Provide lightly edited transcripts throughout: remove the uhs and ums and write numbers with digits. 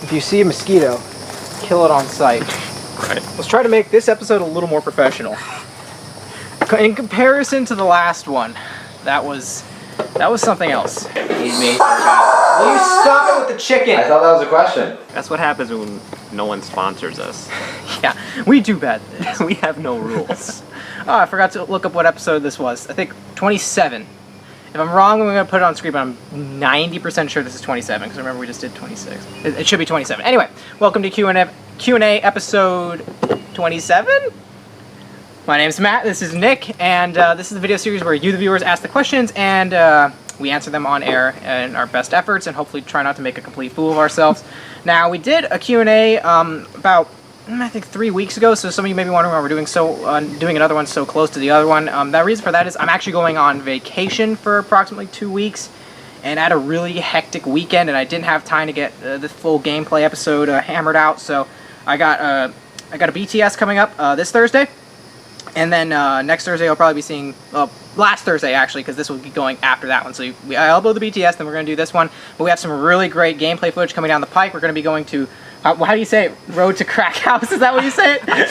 if you see a mosquito, kill it on sight. Right. Let's try to make this episode a little more professional. In comparison to the last one, that was something else. He's me. Will you stop it with the chicken? I thought that was a question. That's what happens when no one sponsors us. Yeah, we do bad. We have no rules. Oh, I forgot to look up what episode this was. I think 27. If I'm wrong, I'm going to put it on screen, but I'm 90% sure this is 27, because remember we just did 26. It should be 27. Anyway, welcome to Q&A episode 27. My name's Matt, this is Nick, and this is the video series where you, the viewers, ask the questions, and we answer them on air in our best efforts, and hopefully try not to make a complete fool of ourselves. Now, we did a Q&A about, I think, 3 weeks ago, so some of you may be wondering why we're doing another one so close to the other one. The reason for that is I'm actually going on vacation for approximately 2 weeks, and I had a really hectic weekend, and I didn't have time to get the full gameplay episode hammered out, so I got a BTS coming up this Thursday. And then next Thursday I'll probably be seeing, well, last Thursday actually, because this will be going after that one. So I'll upload the BTS, then we're going to do this one. But we have some really great gameplay footage coming down the pike. We're going to be going to, how do you say it? Road to Crack House? Is that what you say it?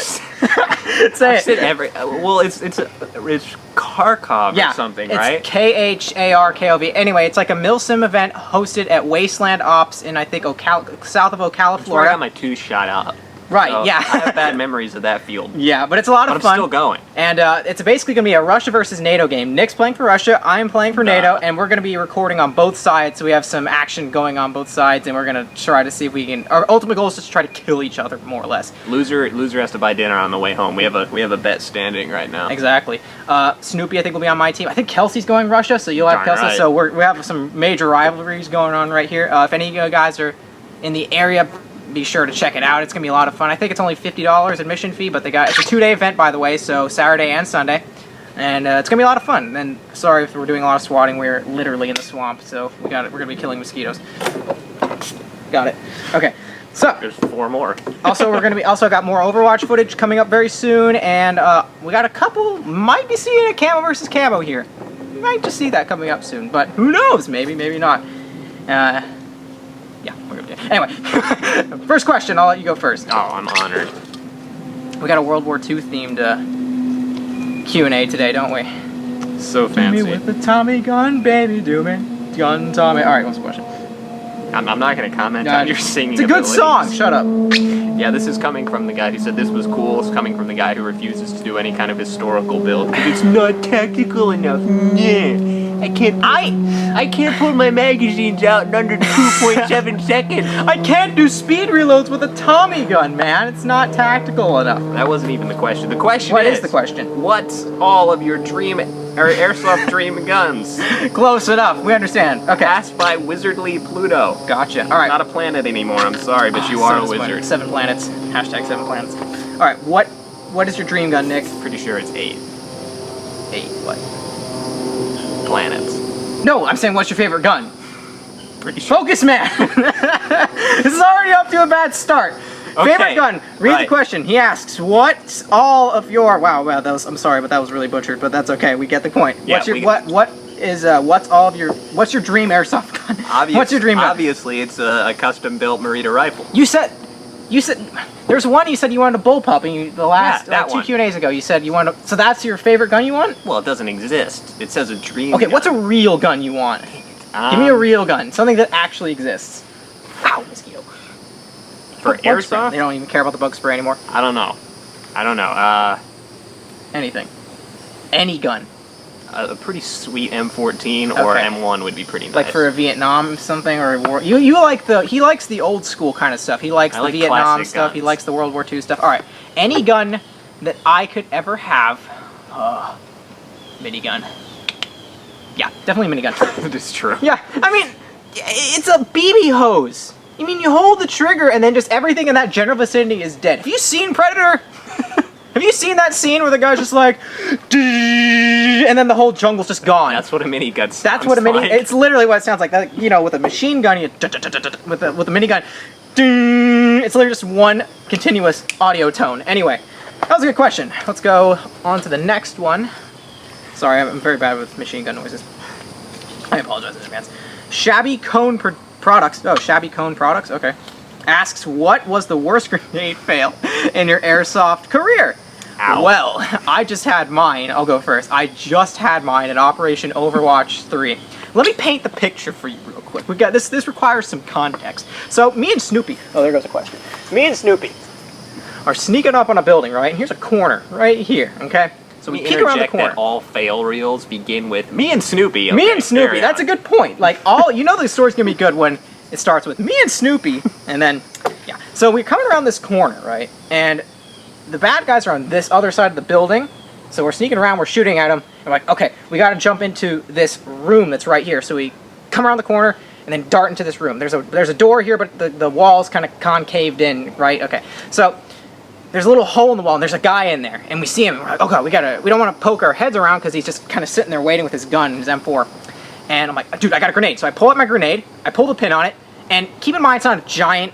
Say it. Said well, it's Kharkov or something, right? It's Kharkov. Anyway, it's like a MilSim event hosted at Wasteland Ops in, I think, south of Ocala, That's Florida. where I got my 2 shot out. Right, so yeah. I have bad memories of that field. Yeah, but it's a lot of but fun. I'm still going. And it's basically going to be a Russia versus NATO game. Nick's playing for Russia, I'm playing for NATO, and we're going to be recording on both sides, so we have some action going on both sides, and we're going to try to see if we can... Our ultimate goal is just to try to kill each other, more or less. Loser has to buy dinner on the way home. We have a bet standing right now. Exactly. Snoopy, I think, will be on my team. I think Kelsey's going Russia, so you'll have Darn Kelsey. right. So we have some major rivalries going on right here. If any of you guys are in the area, be sure to check it out. It's going to be a lot of fun. I think it's only $50 admission fee, but it's a 2-day event, by the way, so Saturday and Sunday. And it's going to be a lot of fun. And sorry if we're doing a lot of swatting. We're literally in the swamp, so we're going to be killing mosquitoes. Got it. Okay. So there's 4 more. also, we're going to be got more Overwatch footage coming up very soon, and we got a couple, might be seeing a camo versus camo here. You might just see that coming up soon, but who knows? Maybe, maybe not. Yeah, we're gonna do it. Anyway, first question, I'll let you go first. Oh, I'm honored. We got a World War II themed Q&A today, don't we? So fancy. Do me with the Tommy gun, baby, do me. Gun Tommy. Alright, what's the question? I'm not going to comment on your singing It's a good abilities. song, shut up. Yeah, this is coming from the guy who said this was cool. It's coming from the guy who refuses to do any kind of historical build. It's not tactical enough. Yeah. I can't put my magazines out in under 2.7 seconds. I can't do speed reloads with a Tommy gun, man. It's not tactical enough. That wasn't even the question. The question What is the question? What's all of your airsoft dream guns? Close enough. We understand. Okay. Asked by Wizardly Pluto. Gotcha. All right. Not a planet anymore. I'm sorry, but you are a wizard. 7 planets. Hashtag 7 planets. All right. What is your dream gun, Nick? Pretty sure it's 8 what? planets. No, I'm saying what's your favorite gun? Pretty sure. Focus, man. This is already up to a bad start. Okay. Favorite gun. Read the question. He asks, "What's all of your?" Wow. I'm sorry, but that was really butchered. But that's okay. We get the point. Yeah, what's all of your? What's your dream airsoft gun? What's your dream gun? Obviously, it's a custom built Merita rifle. You said there's one you said you wanted a bullpup, and the last that two one. Q&As ago you said you wanted. So that's your favorite gun you want? Well, it doesn't exist. It says a dream. Okay, gun. what's a real gun you want? Give me a real gun, something that actually exists. Ow, mosquito. For airsoft? They don't even care about the bug spray anymore. I don't know. Anything. Any gun. A pretty sweet M14 or M1 would be pretty nice. Like for a Vietnam something or a war. He likes the old school kind of stuff. He likes the Vietnam stuff. Guns. He likes the World War II stuff. All right. Any gun that I could ever have. Minigun. Yeah, definitely minigun. It is true. Yeah, I mean, it's a BB hose. You mean you hold the trigger and then just everything in that general vicinity is dead. Have you seen Predator? Have you seen that scene where the guy's just like, and then the whole jungle's just gone? That's what a minigun sounds That's what a mini. like. It's literally what it sounds like. That, you know, with a machine gun, with a minigun, it's literally just one continuous audio tone. Anyway, that was a good question. Let's go on to the next one. Sorry, I'm very bad with machine gun noises. I apologize in advance. Shabby Cone Products. Oh, Shabby Cone Products. Okay. asks, what was the worst grenade fail in your airsoft career? Ow. Well, I just had mine. I'll go first. I just had mine at Operation Overwatch 3. Let me paint the picture for you real quick. We got this. This requires some context. So me and Snoopy. Oh, there goes a question. Me and Snoopy are sneaking up on a building, right? And here's a corner right here. Okay. So we peek around the corner. That all fail reels begin with me and Snoopy. Okay, me and Snoopy. That's a good point. Like the story's gonna be good when it starts with me and Snoopy, and then yeah. So we're coming around this corner, right? And the bad guys are on this other side of the building. So we're sneaking around, we're shooting at them. I'm like, okay, we got to jump into this room that's right here. So we come around the corner and then dart into this room. There's a door here, but the wall's kind of concaved in, right? Okay, so there's a little hole in the wall, and there's a guy in there, and we see him. And we're like, oh god, we don't want to poke our heads around because he's just kind of sitting there waiting with his gun, his M4. And I'm like, dude, I got a grenade. So I pull out my grenade, I pull the pin on it, and keep in mind it's not a giant,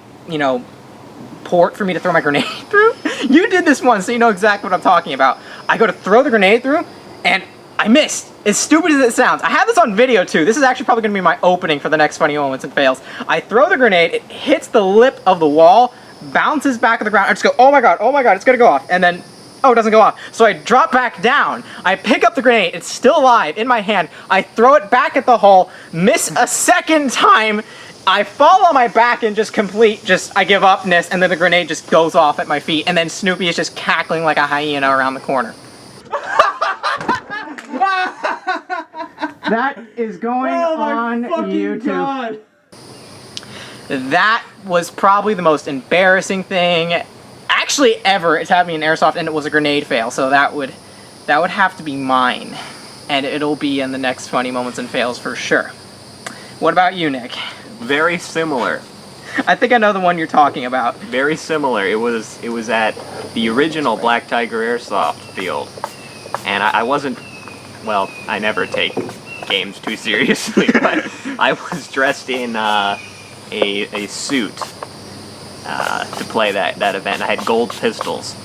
port for me to throw my grenade through. You did this once, so you know exactly what I'm talking about. I go to throw the grenade through, and I missed. As stupid as it sounds. I have this on video too. This is actually probably going to be my opening for the next funny moments and fails. I throw the grenade, it hits the lip of the wall, bounces back on the ground. I just go, oh my god, it's going to go off. And then, oh, it doesn't go off. So I drop back down. I pick up the grenade. It's still alive in my hand. I throw it back at the hole, miss a second time. I fall on my back and I give upness, and then the grenade just goes off at my feet, and then Snoopy is just cackling like a hyena around the corner. That is going on YouTube. God. That was probably the most embarrassing thing actually ever. It's happened in Airsoft, and it was a grenade fail, so that would have to be mine. And it'll be in the next funny moments and fails for sure. What about you, Nick? Very similar. I think I know the one you're talking about. Very similar. It was at the original Black Tiger Airsoft field, and I wasn't. Well, I never take games too seriously, but I was dressed in a suit to play that event. I had gold pistols,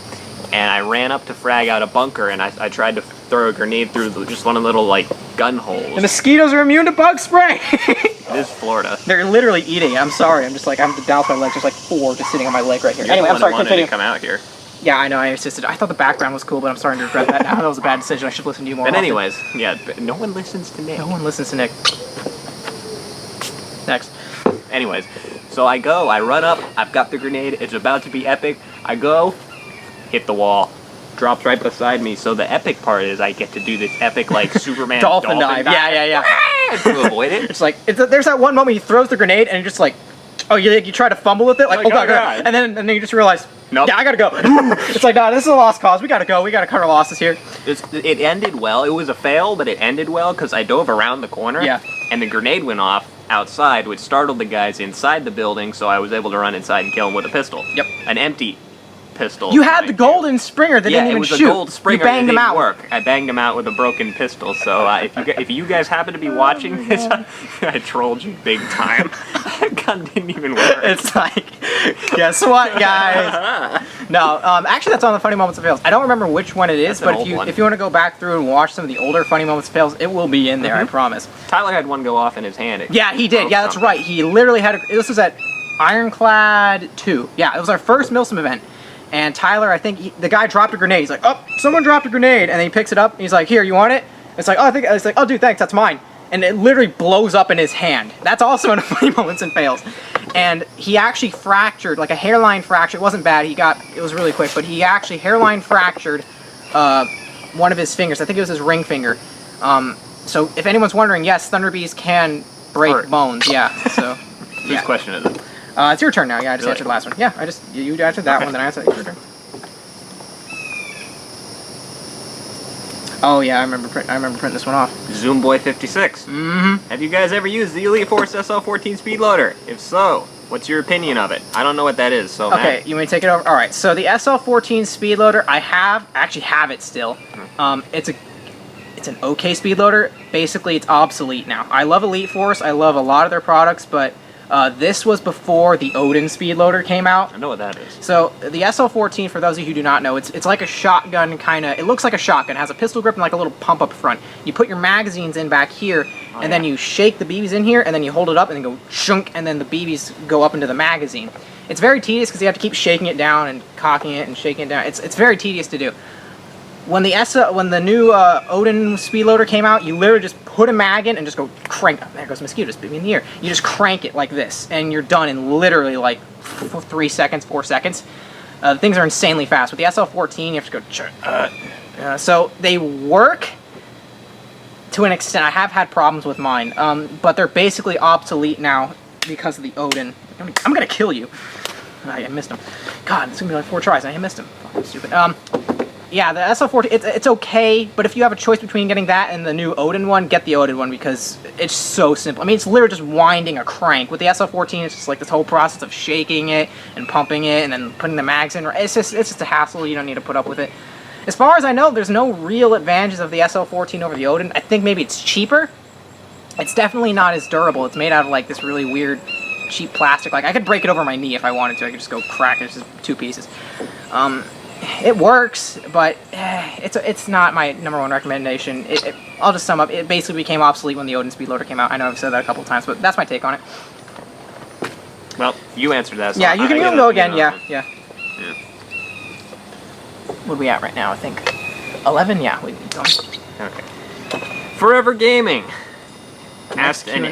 and I ran up to frag out a bunker, and I tried to throw a grenade through just one of the little gun holes. The mosquitoes are immune to bug spray. It is Florida. They're literally eating it. I'm sorry. I'm just I have to douse my legs. There's 4 just sitting on my leg right here. You're anyway, the I'm sorry. one that wanted to come out here. Yeah, I know. I assisted. I thought the background was cool, but I'm starting to regret that now. That was a bad decision. I should listen to you more. But often. anyways, yeah. No one listens to Nick. No one listens to Nick. Next. Anyways, so I run up. I've got the grenade. It's about to be epic. I go, hit the wall. Drops right beside me. So the epic part is I get to do this epic Superman dolphin dive. Yeah. To avoid it. It's there's that one moment he throws the grenade and you're just oh, you try to fumble with it, oh god. And then you just realize, nope. Yeah, I gotta go. It's nah, this is a lost cause. We gotta go. We gotta cut our losses here. It ended well. It was a fail, but it ended well because I dove around the corner. Yeah. And the grenade went off outside, which startled the guys inside the building. So I was able to run inside and kill them with a pistol. Yep. An empty pistol. You had the golden Springer that didn't even shoot. Yeah, it was a gold Springer. You banged him out. Work. I banged him out with a broken pistol. So if you guys happen to be watching this, I trolled you big time. That gun didn't even work. It's guess what, guys? No, actually that's on the funny moments and fails. I don't remember which one it is, but if you want to go back through and watch some of the older funny moments and fails, it will be in there. I promise. Tyler had one go off in his hand. Yeah, he did. Yeah, that's right. He literally had. This was at Ironclad 2. Yeah, it was our first MilSim event. And Tyler, I think the guy dropped a grenade. He's like, oh, someone dropped a grenade. And then he picks it up. And he's like, here, you want it? It's like, oh, dude, thanks, that's mine. And it literally blows up in his hand. That's also in the funny moments and fails. And he actually fractured, a hairline fracture. It wasn't bad. It was really quick, but he actually hairline fractured one of his fingers. I think it was his ring finger. So if anyone's wondering, yes, Thunderbees can break bones. Yeah. So. Whose question is it? It's your turn now. Yeah, I just answered the last one. Yeah, you answered that one, then I answered your turn. Oh yeah, I remember printing this one off. Zoomboy 56. Mm-hmm. Have you guys ever used the Elite Force SL14 Speedloader? If so, what's your opinion of it? I don't know what that is, so okay, Matt. You want me to take it over? All right. So the SL14 Speedloader, I actually have it still. It's an okay speedloader. Basically, it's obsolete now. I love Elite Force. I love a lot of their products, but this was before the Odin Speedloader came out. I know what that is. So the SL14, for those of you who do not know, it's like a shotgun kind of. It looks like a shotgun. It has a pistol grip and a little pump up front. You put your magazines in back here, then you shake the BBs in here, and then you hold it up and then go shunk, and then the BBs go up into the magazine. It's very tedious because you have to keep shaking it down and cocking it and shaking it down. It's very tedious to do. When the new Odin Speedloader came out, you literally just put a mag in and just go crank. Oh, there goes mosquitoes bit me in the ear. You just crank it like this, and you're done in literally like 3 seconds, 4 seconds. Things are insanely fast. With the SL14, you have to go. So they work to an extent. I have had problems with mine, but they're basically obsolete now because of the Odin. I'm gonna kill you. I missed him. God, it's gonna be like 4 tries. I missed him. Fucking stupid. Yeah, the SL14, it's okay, but if you have a choice between getting that and the new Odin one, get the Odin one because it's so simple. I mean, it's literally just winding a crank. With the SL14, it's just like this whole process of shaking it and pumping it and then putting the mags in. It's just a hassle. You don't need to put up with it. As far as I know, there's no real advantages of the SL14 over the Odin. I think maybe it's cheaper. It's definitely not as durable. It's made out of like this really weird, cheap plastic. Like I could break it over my knee if I wanted to. I could just go crack it. It's just 2 pieces. It works, but it's not my #1 recommendation. I'll just sum up. It basically became obsolete when the Odin Speedloader came out. I know I've said that a couple times, but that's my take on it. Well, you answered that. So yeah, you can go again. Yeah. What are we at right now? I think 11. Yeah, we go. Okay. Forever Gaming asked Q&A.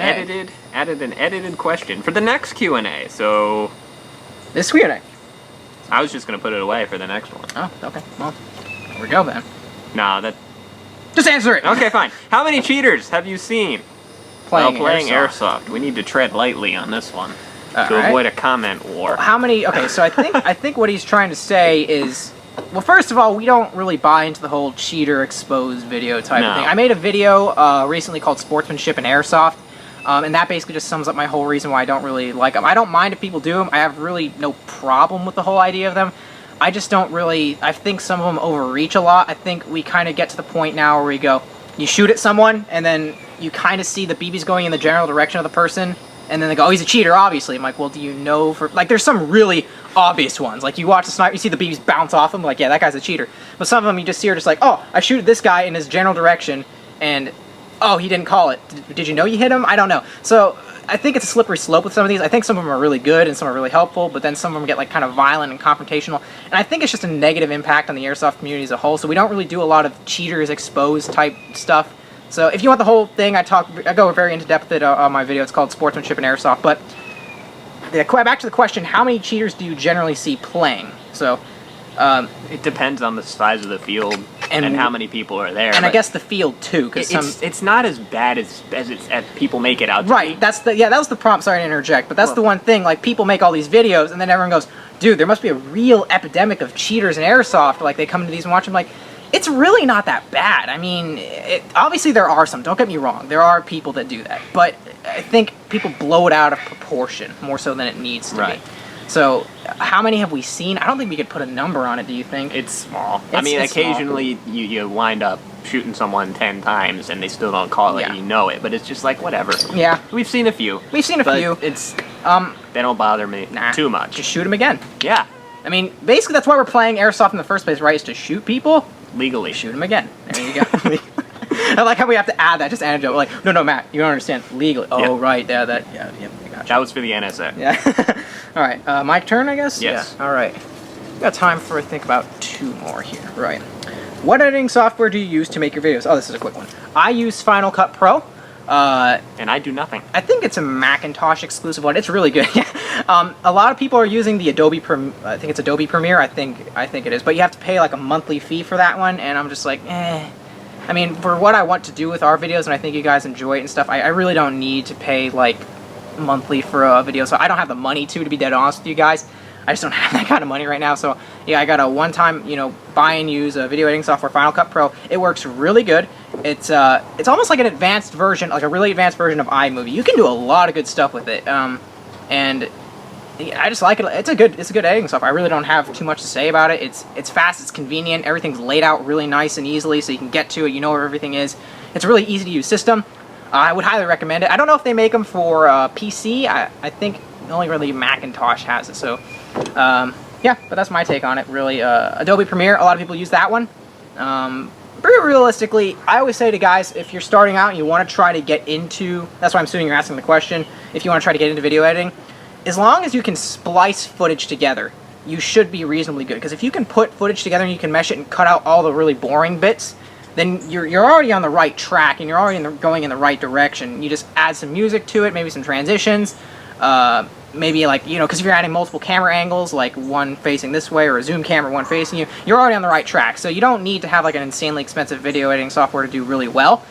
added an edited question for the next Q&A. So This Q&A. I was just gonna put it away for the next one. Oh, okay. Well, here we go then. Nah, that. Just answer it. Okay, fine. How many cheaters have you seen while playing Airsoft? We need to tread lightly on this one to avoid a comment war. How many? Okay, so I think what he's trying to say is, well, first of all, we don't really buy into the whole cheater exposed video type of thing. I made a video recently called Sportsmanship in Airsoft. And that basically just sums up my whole reason why I don't really like them. I don't mind if people do them. I have really no problem with the whole idea of them. I just don't really... I think some of them overreach a lot. I think we kind of get to the point now where we go, you shoot at someone, and then you kind of see the BBs going in the general direction of the person, and then they go, oh, he's a cheater, obviously. I'm like, well, do you know for... Like, there's some really obvious ones. Like, you watch the sniper, you see the BBs bounce off him, like, yeah, that guy's a cheater. But some of them you just see are just like, oh, I shoot this guy in his general direction, and... oh, he didn't call it. Did you know you hit him? I don't know. So I think it's a slippery slope with some of these. I think some of them are really good and some are really helpful, but then some of them get like kind of violent and confrontational. And I think it's just a negative impact on the Airsoft community as a whole. So we don't really do a lot of cheaters exposed type stuff. So if you want the whole thing, I go very into depth on my video. It's called Sportsmanship in Airsoft. But back to the question, how many cheaters do you generally see playing? So it depends on the size of the field and how many people are there. And I guess the field too, because it's not as bad as people make it out to be. Right. That was the prompt. Sorry to interject, but that's the one thing. Like people make all these videos, and then everyone goes, "Dude, there must be a real epidemic of cheaters in Airsoft." Like they come into these and watch them. Like it's really not that bad. I mean, obviously there are some. Don't get me wrong. There are people that do that, but I think people blow it out of proportion more so than it needs to be. So, how many have we seen? I don't think we could put a number on it, do you think? It's small. I mean, occasionally you wind up shooting someone 10 times and they still don't call it and you know it, but it's just like, whatever. Yeah. We've seen a few. We've seen a few. It's, they don't bother me too much. Just shoot them again. Yeah. I mean, basically that's why we're playing Airsoft in the first place, right? Is to shoot people. Legally. Shoot them again. There you go. I like how we have to add that. Just add a joke. Like, no, Matt, you don't understand. Legally. Oh, right. Yeah, I gotcha. That was for the NSA. Yeah. All right. My turn, I guess? Yes. Yeah. All right. Got time for, I think, about 2 more here. Right. What editing software do you use to make your videos? Oh, this is a quick one. I use Final Cut Pro. And I do nothing. I think it's a Macintosh exclusive one. It's really good. A lot of people are using the Adobe I think it's Adobe Premiere. I think it is. But you have to pay like a monthly fee for that one, and I'm just like, eh. I mean, for what I want to do with our videos, and I think you guys enjoy it and stuff, I really don't need to pay, like, monthly for a video. So I don't have the money to be dead honest with you guys. I just don't have that kind of money right now. So, yeah, I got a one-time, buy and use a video editing software, Final Cut Pro. It works really good. It's almost like an advanced version, like a really advanced version of iMovie. You can do a lot of good stuff with it. And I just like it. It's a good editing software. I really don't have too much to say about it. It's fast, it's convenient, everything's laid out really nice and easily so you can get to it, you know where everything is. It's a really easy to use system. I would highly recommend it. I don't know if they make them for PC. I think only really Macintosh has it. So, yeah, but that's my take on it, really. Adobe Premiere, a lot of people use that one. Pretty realistically, I always say to guys, if you're starting out and you want to try to get into, that's why I'm assuming you're asking the question, if you want to try to get into video editing, as long as you can splice footage together, you should be reasonably good. Because if you can put footage together and you can mesh it and cut out all the really boring bits, then you're already on the right track and you're already going in the right direction. You just add some music to it, maybe some transitions, maybe like, you know, because if you're adding multiple camera angles, like one facing this way or a zoom camera, one facing you, you're already on the right track. So you don't need to have like an insanely expensive video editing software to do really well.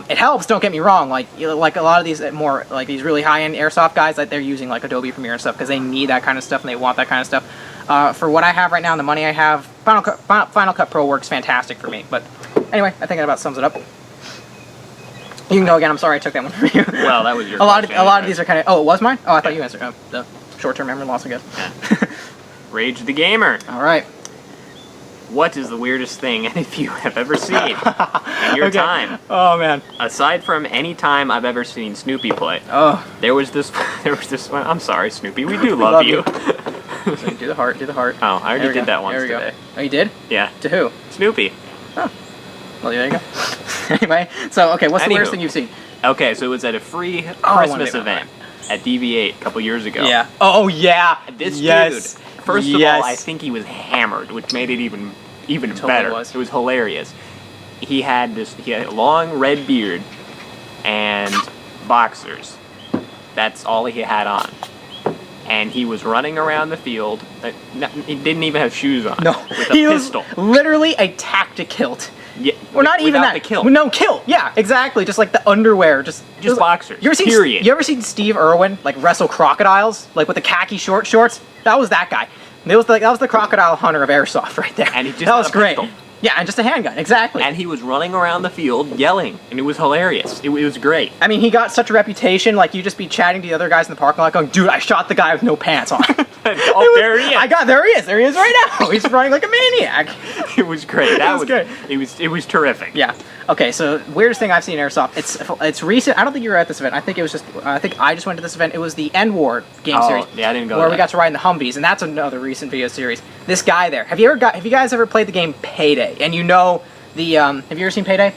It helps, don't get me wrong, like a lot of these more, like these really high-end Airsoft guys, like they're using like Adobe Premiere and stuff because they need that kind of stuff and they want that kind of stuff. For what I have right now and the money I have, Final Cut Pro works fantastic for me. But anyway, I think that about sums it up. You can go again. I'm sorry I took that one from you. Well, that was your a lot of these are kind of... Oh, it was mine? Oh, I thought you answered. The short-term memory loss, I guess. Yeah. Rage the Gamer. All right. What is the weirdest thing any of you have ever seen in your time? Oh, man. Aside from any time I've ever seen Snoopy play. Oh. There was this one. I'm sorry, Snoopy. We do love you. So do the heart. Do the heart. Oh, I already did that once today. Oh, you did? Yeah. To who? Snoopy. Oh. Well, there you go. Anyway, so, okay, what's the weirdest thing you've seen? Okay, so it was at a free Christmas event at DV8 a couple years ago. Yeah. Oh, yeah. This dude, first of all, I think he was hammered, which made it even better. It was hilarious. He had a long red beard and boxers. That's all he had on. And he was running around the field. He didn't even have shoes on. No, with a pistol. Was literally a tactic kilt. Yeah, or not even that. The kilt. No kilt. Yeah, exactly. Just like the underwear. Just boxers. You ever seen Steve Irwin like wrestle crocodiles, like with the khaki shorts? That was that guy. That was the crocodile hunter of Airsoft right there. And he just that was great. Pistol. Yeah, and just a handgun, exactly. And he was running around the field yelling, and it was hilarious. It was great. I mean, he got such a reputation, like, you just be chatting to the other guys in the parking lot going, dude, I shot the guy with no pants on. There he is. There he is right now. He's running like a maniac. It was great. That was good. It was terrific. Yeah. Okay, so weirdest thing I've seen in Airsoft. It's recent. I don't think you were at this event. I think I just went to this event. It was the End War game series. Yeah, I didn't go. Where we got to ride in the Humvees, and that's another recent video series. This guy there. Have you guys ever played the game Payday? And you know the have you ever seen Payday?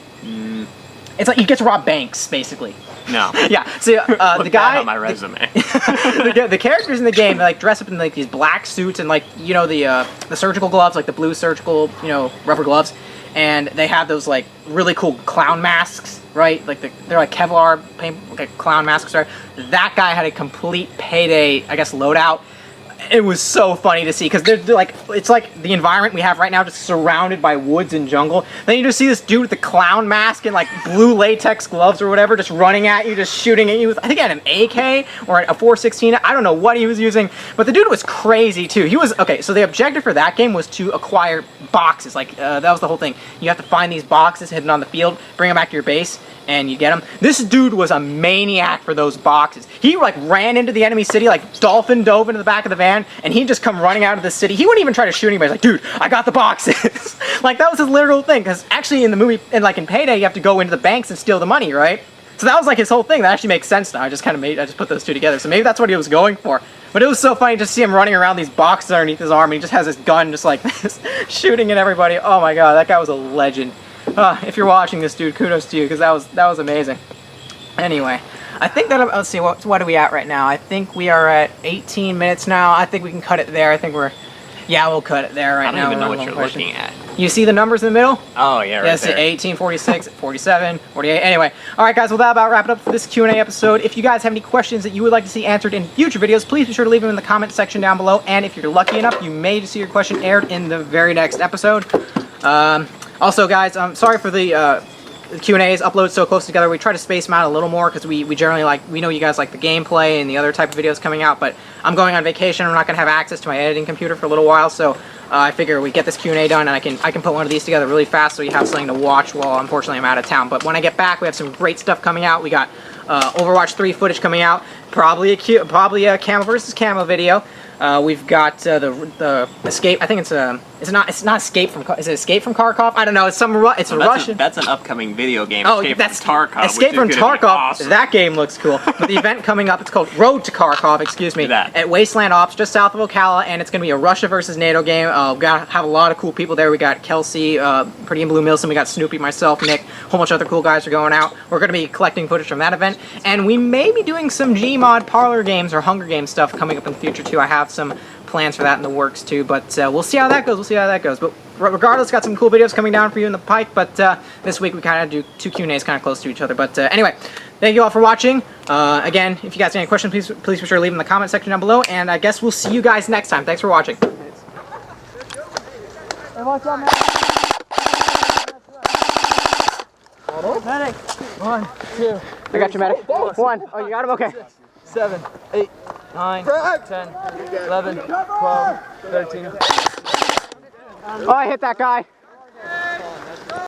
It's like you get to rob banks, basically. No. Yeah. So the guy on my resume. the characters in the game, they like dress up in like these black suits and like, you know, the surgical gloves, like the blue surgical, you know, rubber gloves, and they have those like really cool clown masks, right? Like they're like Kevlar paint, like clown masks. Right? That guy had a complete Payday, I guess, loadout. It was so funny to see because they're like, it's like the environment we have right now, just surrounded by woods and jungle. Then you just see this dude with the clown mask and like blue latex gloves or whatever, just running at you, just shooting at you. I think he had an AK or a 416. I don't know what he was using, but the dude was crazy too. He was okay. So the objective for that game was to acquire boxes. Like that was the whole thing. You have to find these boxes hidden on the field, bring them back to your base, and you get them. This dude was a maniac for those boxes. He like ran into the enemy city, like dolphin dove into the back of the van, and he'd just come running out of the city. He wouldn't even try to shoot anybody. He's like, dude, I got the boxes. Like that was his literal thing. Because actually in the movie, and like in Payday, you have to go into the banks and steal the money, right? So that was like his whole thing. That actually makes sense now. I just put those two together. So maybe that's what he was going for. But it was so funny to see him running around these boxes underneath his arm, and he just has his gun just like this, shooting at everybody. Oh my god, that guy was a legend. If you're watching this, dude, kudos to you, because that was amazing. Anyway, I think that, let's see, what are we at right now? I think we are at 18 minutes now. I think we can cut it there. I think we'll cut it there right now. I don't even know what you're looking at. You see the numbers in the middle? Oh, yeah, right there. 18, 46, 47, 48. Anyway, all right, guys, well, that about wrap it up for this Q&A episode. If you guys have any questions that you would like to see answered in future videos, please be sure to leave them in the comment section down below. And if you're lucky enough, you may see your question aired in the very next episode. Also, guys, I'm sorry for the Q&As upload so close together. We try to space them out a little more because we generally we know you guys like the gameplay and the other type of videos coming out, but I'm going on vacation. I'm not going to have access to my editing computer for a little while, so I figure we get this Q&A done and I can put one of these together really fast so you have something to watch while unfortunately I'm out of town. But when I get back, we have some great stuff coming out. We got Overwatch 3 footage coming out, probably a camo versus camo video. We've got the escape. I think it's It's not Escape from. Is it Escape from Kharkov? I don't know. It's some. It's a Russian. That's an upcoming video game. Oh, Escape that's from Tarkov. Escape from which is gonna be Tarkov. awesome. That game looks cool. But the event coming up, it's called Road to Kharkov. Excuse me. That. At Wasteland Ops, just south of Ocala, and it's going to be a Russia versus NATO game. We got have a lot of cool people there. We got Kelsey, Pretty and Blue Milsom. We got Snoopy, myself, Nick. A whole bunch of other cool guys are going out. We're going to be collecting footage from that event, and we may be doing some Gmod parlor games or Hunger Games stuff coming up in the future too. I have some plans for that in the works too, but we'll see how that goes. But regardless, got some cool videos coming down for you in the pike. But this week we kind of do 2 Q&As kind of close to each other. But anyway, thank you all for watching. Again, if you guys have any questions, please be sure to leave them in the comment section down below. And I guess we'll see you guys next time. Thanks for watching. Medic! 1, 2. I got you, medic. 1. Oh, you got him? Okay. 7, 8, 9, 10, 11, 12, 13. Oh, I hit that guy.